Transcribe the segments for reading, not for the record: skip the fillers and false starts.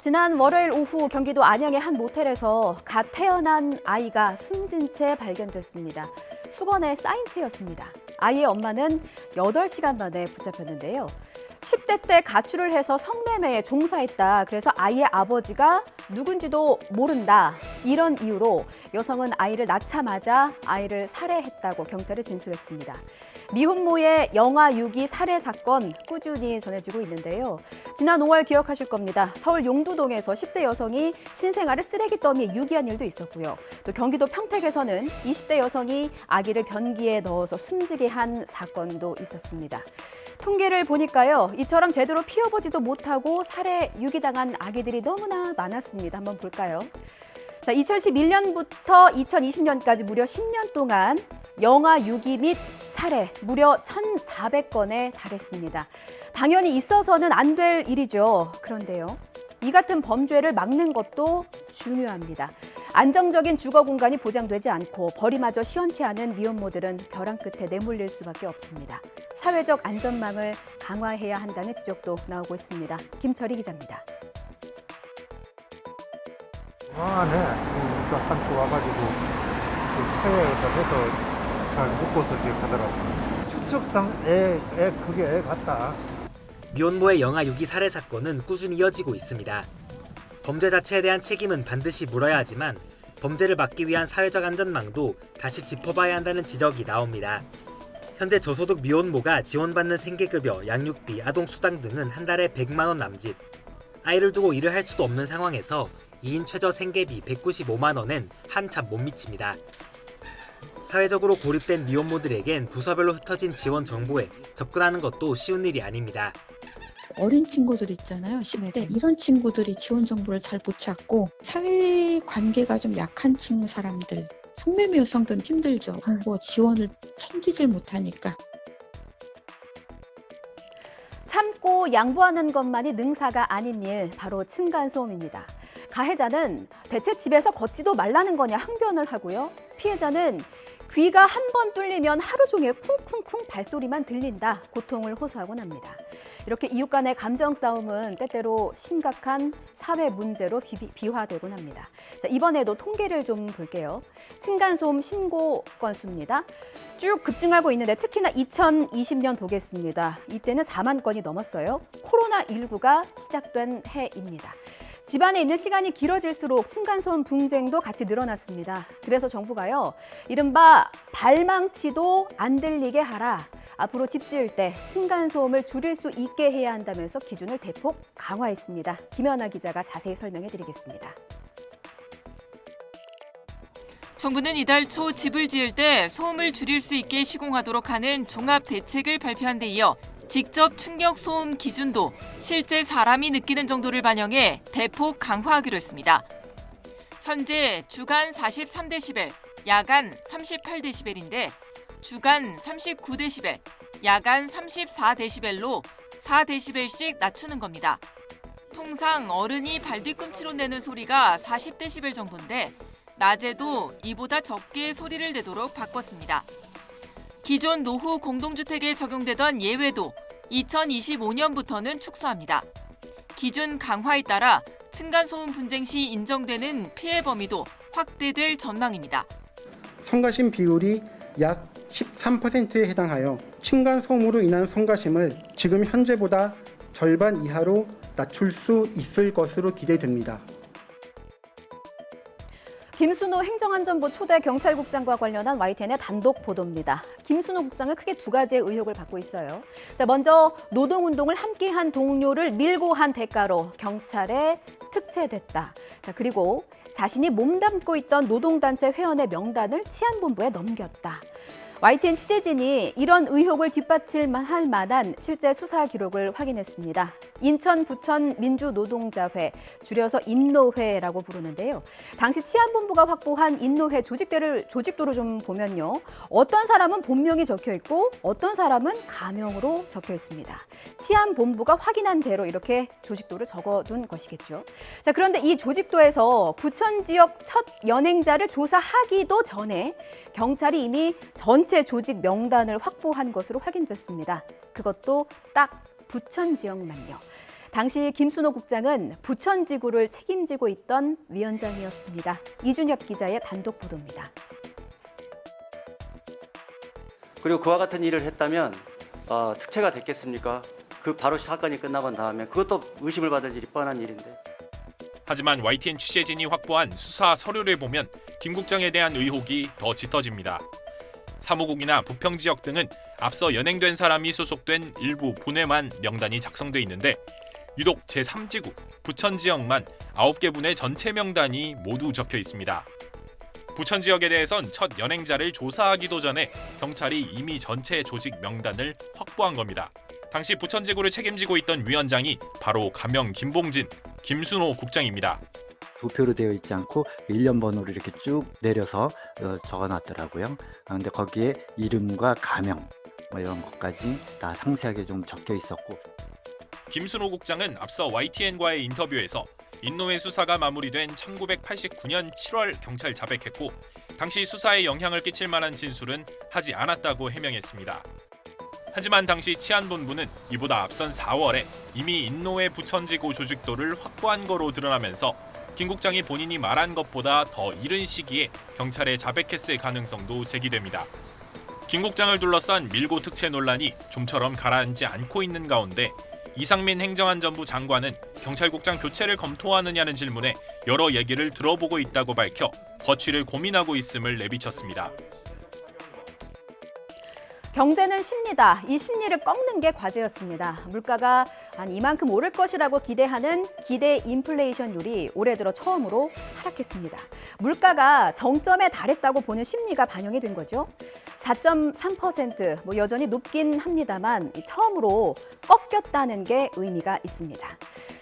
지난 월요일 오후 경기도 안양의 한 모텔에서 갓 태어난 아이가 숨진 채 발견됐습니다. 수건에 쌓인 채였습니다. 아이의 엄마는 8시간 만에 붙잡혔는데요. 10대 때 가출을 해서 성매매에 종사했다. 그래서 아이의 아버지가 누군지도 모른다. 이런 이유로 여성은 아이를 낳자마자 아이를 살해했다고 경찰에 진술했습니다. 미혼모의 영아 유기 살해 사건 꾸준히 전해지고 있는데요. 지난 5월 기억하실 겁니다. 서울 용두동에서 10대 여성이 신생아를 쓰레기 더미에 유기한 일도 있었고요. 또 경기도 평택에서는 20대 여성이 아기를 변기에 넣어서 숨지게 한 사건도 있었습니다. 통계를 보니까요. 이처럼 제대로 피워보지도 못하고 살해 유기당한 아기들이 너무나 많았습니다. 한번 볼까요? 자, 2011년부터 2020년까지 무려 10년 동안 영아 유기 및 살해 무려 1,400건에 달했습니다. 당연히 있어서는 안 될 일이죠. 그런데요. 이 같은 범죄를 막는 것도 중요합니다. 안정적인 주거 공간이 보장되지 않고 벌이마저 시원치 않은 미혼모들은 벼랑 끝에 내몰릴 수밖에 없습니다. 사회적 안전망을 강화해야 한다는 지적도 나오고 있습니다. 김철희 기자입니다. 네. 또 한또 와가지고 그 차에 해서 잘 묶어서 이렇게 가더라고요. 추측상 그게 애 같다. 미혼모의 영아 유기 살해 사건은 꾸준히 이어지고 있습니다. 범죄 자체에 대한 책임은 반드시 물어야 하지만 범죄를 막기 위한 사회적 안전망도 다시 짚어봐야 한다는 지적이 나옵니다. 현재 저소득 미혼모가 지원받는 생계급여, 양육비, 아동수당 등은 한 달에 100만 원 남짓. 아이를 두고 일을 할 수도 없는 상황에서 2인 최저 생계비 195만 원은 한참 못 미칩니다. 사회적으로 고립된 미혼모들에겐 부서별로 흩어진 지원 정보에 접근하는 것도 쉬운 일이 아닙니다. 어린 친구들 있잖아요. 10대. 이런 친구들이 지원 정보를 잘 못 찾고 사회 관계가 좀 약한 친구 사람들, 성매매 여성들은 힘들죠. 정보 지원을 챙기질 못하니까. 참고 양보하는 것만이 능사가 아닌 일, 바로 층간소음입니다. 가해자는 대체 집에서 걷지도 말라는 거냐 항변을 하고요. 피해자는 귀가 한 번 뚫리면 하루 종일 쿵쿵쿵 발소리만 들린다, 고통을 호소하곤 합니다. 이렇게 이웃 간의 감정 싸움은 때때로 심각한 사회 문제로 비화되곤 합니다. 자, 이번에도 통계를 좀 볼게요. 층간소음 신고 건수입니다. 쭉 급증하고 있는데 특히나 2020년 보겠습니다. 이때는 4만 건이 넘었어요. 코로나19가 시작된 해입니다. 집안에 있는 시간이 길어질수록 층간소음 분쟁도 같이 늘어났습니다. 그래서 정부가요, 이른바 발망치도 안 들리게 하라. 앞으로 집 지을 때 층간소음을 줄일 수 있게 해야 한다면서 기준을 대폭 강화했습니다. 김연아 기자가 자세히 설명해 드리겠습니다. 정부는 이달 초 집을 지을 때 소음을 줄일 수 있게 시공하도록 하는 종합 대책을 발표한 데 이어 직접 충격 소음 기준도 실제 사람이 느끼는 정도를 반영해 대폭 강화하기로 했습니다. 현재 주간 43데시벨, 야간 38데시벨인데 주간 39데시벨, 야간 34데시벨로 4데시벨씩 낮추는 겁니다. 통상 어른이 발뒤꿈치로 내는 소리가 40데시벨 정도인데 낮에도 이보다 적게 소리를 내도록 바꿨습니다. 기존 노후 공동주택에 적용되던 예외도 2025년부터는 축소합니다. 기준 강화에 따라 층간소음 분쟁 시 인정되는 피해 범위도 확대될 전망입니다. 성가심 비율이 약 13%에 해당하여 층간소음으로 인한 성가심을 지금 현재보다 절반 이하로 낮출 수 있을 것으로 기대됩니다. 김순호 행정안전부 초대 경찰국장과 관련한 YTN의 단독 보도입니다. 김순호 국장은 크게 두 가지의 의혹을 받고 있어요. 자, 먼저 노동운동을 함께한 동료를 밀고 한 대가로 경찰에 특채됐다. 자, 그리고 자신이 몸담고 있던 노동단체 회원의 명단을 치안본부에 넘겼다. YTN 취재진이 이런 의혹을 뒷받침할 만한 실제 수사 기록을 확인했습니다. 인천 부천 민주노동자회, 줄여서 인노회라고 부르는데요. 당시 치안본부가 확보한 인노회 조직도를 좀 보면요. 어떤 사람은 본명이 적혀 있고 어떤 사람은 가명으로 적혀 있습니다. 치안본부가 확인한 대로 이렇게 조직도를 적어둔 것이겠죠. 자, 그런데 이 조직도에서 부천 지역 첫 연행자를 조사하기도 전에 경찰이 이미 전체 조직 명단을 확보한 것으로 확인됐습니다. 그것도 딱 부천 지역만요. 당시 김순호 국장은 부천지구를 책임지고 있던 위원장이었습니다. 이준엽 기자의 단독 보도입니다. 그리고 그와 같은 일을 했다면 특채가 됐겠습니까? 그 바로 사건이 끝나고 난 다음에 그것도 의심을 받을 일이 뻔한 일인데. 하지만 YTN 취재진이 확보한 수사 서류를 보면 김 국장에 대한 의혹이 더 짙어집니다. 사무국이나 부평지역 등은 앞서 연행된 사람이 소속된 일부 분회만 명단이 작성돼 있는데 유독 제3지구 부천지역만 9개 분의 전체 명단이 모두 적혀 있습니다. 부천지역에 대해선 첫 연행자를 조사하기도 전에 경찰이 이미 전체 조직 명단을 확보한 겁니다. 당시 부천지구를 책임지고 있던 위원장이 바로 가명 김봉진, 김순호 국장입니다. 도표로 되어 있지 않고 일련 번호를 이렇게 쭉 내려서 적어놨더라고요. 그런데 거기에 이름과 가명 이런 것까지 다 상세하게 좀 적혀 있었고. 김순호 국장은 앞서 YTN과의 인터뷰에서 인노회 수사가 마무리된 1989년 7월 경찰 자백했고 당시 수사에 영향을 끼칠 만한 진술은 하지 않았다고 해명했습니다. 하지만 당시 치안본부는 이보다 앞선 4월에 이미 인노회 부천지구 조직도를 확보한 거로 드러나면서 김 국장이 본인이 말한 것보다 더 이른 시기에 경찰에 자백했을 가능성도 제기됩니다. 김 국장을 둘러싼 밀고 특채 논란이 좀처럼 가라앉지 않고 있는 가운데 이상민 행정안전부 장관은 경찰국장 교체를 검토하느냐는 질문에 여러 얘기를 들어보고 있다고 밝혀 거취를 고민하고 있음을 내비쳤습니다. 경제는 심리다. 이 심리를 꺾는 게 과제였습니다. 물가가 한 이만큼 오를 것이라고 기대하는 기대 인플레이션율이 올해 들어 처음으로 하락했습니다. 물가가 정점에 달했다고 보는 심리가 반영이 된 거죠. 4.3% 여전히 높긴 합니다만 처음으로 꺾였다는 게 의미가 있습니다.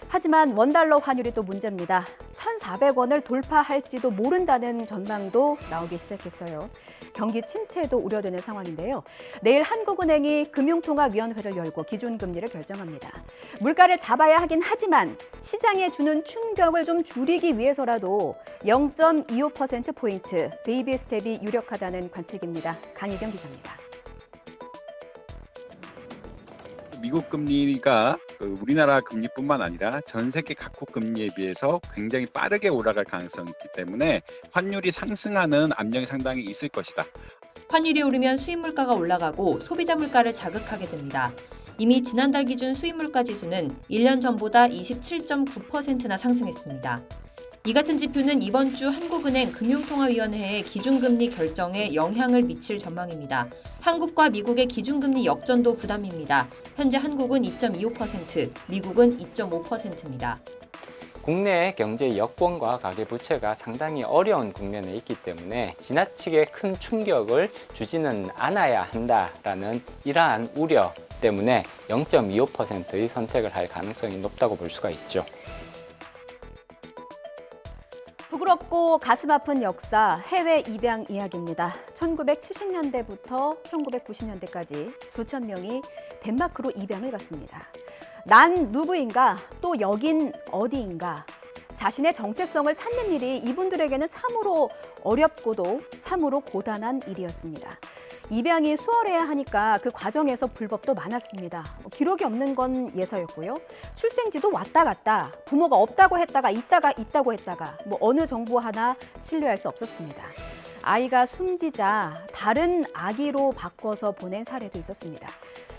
하지만 원달러 환율이 또 문제입니다. 1,400원을 돌파할지도 모른다는 전망도 나오기 시작했어요. 경기 침체도 우려되는 상황인데요. 내일 한국은행이 금융통화위원회를 열고 기준금리를 결정합니다. 물가를 잡아야 하긴 하지만 시장에 주는 충격을 좀 줄이기 위해서라도 0.25%포인트 베이비 스텝이 유력하다는 관측입니다. 강희경 기자입니다. 미국 금리가 우리나라 금리뿐만 아니라 전 세계 각국 금리에 비해서 굉장히 빠르게 올라갈 가능성이 있기 때문에 환율이 상승하는 압력이 상당히 있을 것이다. 환율이 오르면 수입 물가가 올라가고 소비자 물가를 자극하게 됩니다. 이미 지난달 기준 수입 물가 지수는 1년 전보다 27.9%나 상승했습니다. 이 같은 지표는 이번 주 한국은행 금융통화위원회의 기준금리 결정에 영향을 미칠 전망입니다. 한국과 미국의 기준금리 역전도 부담입니다. 현재 한국은 2.25%, 미국은 2.5%입니다. 국내의 경제 여건과 가계부채가 상당히 어려운 국면에 있기 때문에 지나치게 큰 충격을 주지는 않아야 한다라는 이러한 우려 때문에 0.25%의 선택을 할 가능성이 높다고 볼 수가 있죠. 부끄럽고 가슴 아픈 역사, 해외 입양 이야기입니다. 1970년대부터 1990년대까지 수천 명이 덴마크로 입양을 갔습니다. 난 누구인가, 또 여긴 어디인가. 자신의 정체성을 찾는 일이 이분들에게는 참으로 어렵고도 참으로 고단한 일이었습니다. 입양이 수월해야 하니까 그 과정에서 불법도 많았습니다. 기록이 없는 건 예사였고요. 출생지도 왔다 갔다, 부모가 없다고 했다가 있다고 했다가 어느 정보 하나 신뢰할 수 없었습니다. 아이가 숨지자 다른 아기로 바꿔서 보낸 사례도 있었습니다.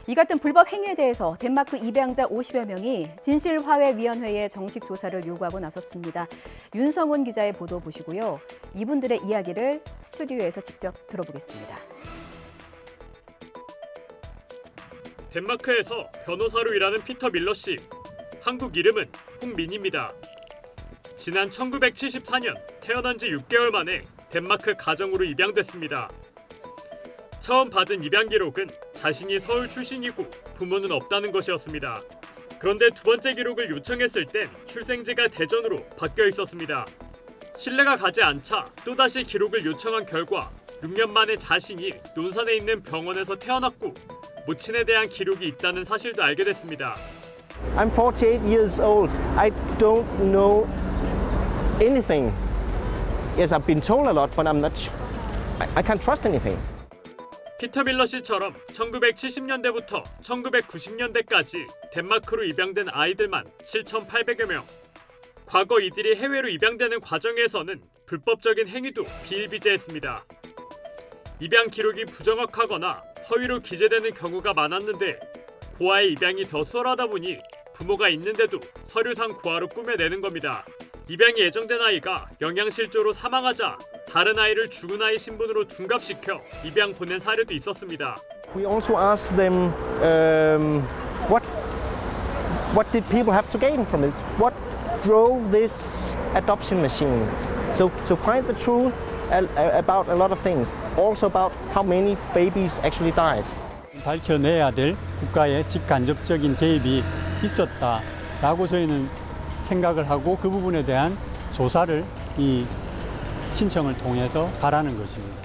이 같은 불법 행위에 대해서 덴마크 입양자 50여 명이 진실화해위원회에 정식 조사를 요구하고 나섰습니다. 윤성훈 기자의 보도 보시고요. 이분들의 이야기를 스튜디오에서 직접 들어보겠습니다. 덴마크에서 변호사로 일하는 피터 밀러 씨. 한국 이름은 홍민입니다. 지난 1974년 태어난 지 6개월 만에 덴마크 가정으로 입양됐습니다. 처음 받은 입양 기록은 자신이 서울 출신이고 부모는 없다는 것이었습니다. 그런데 두 번째 기록을 요청했을 땐 출생지가 대전으로 바뀌어 있었습니다. 신뢰가 가지 않자 또다시 기록을 요청한 결과 6년 만에 자신이 논산에 있는 병원에서 태어났고 모친에 대한 기록이 있다는 사실도 알게 됐습니다. I'm 48 years old. I don't know anything. Yes, I've been told a lot, but I'm not. I can't trust anything. 피터 밀러 씨처럼 1970년대부터 1990년대까지 덴마크로 입양된 아이들만 7,800여 명. 과거 이들이 해외로 입양되는 과정에서는 불법적인 행위도 비일비재했습니다. 입양 기록이 부정확하거나 허위로 기재되는 경우가 많았는데 고아의 입양이 더 수월하다 보니 부모가 있는데도 서류상 고아로 꾸며내는 겁니다. 입양이 예정된 아이가 영양실조로 사망하자 다른 아이를 죽은 아이 신분으로 둔갑시켜 입양 보낸 사례도 있었습니다. We also asked them what did people have to gain from it? What drove this adoption machine? So find the truth about a lot of things. Also about how many babies actually died. 밝혀내야 될 국가의 직간접적인 개입이 있었다라고 저희는 생각을 하고 그 부분에 대한 조사를 이 신청을 통해서 바라는 것입니다.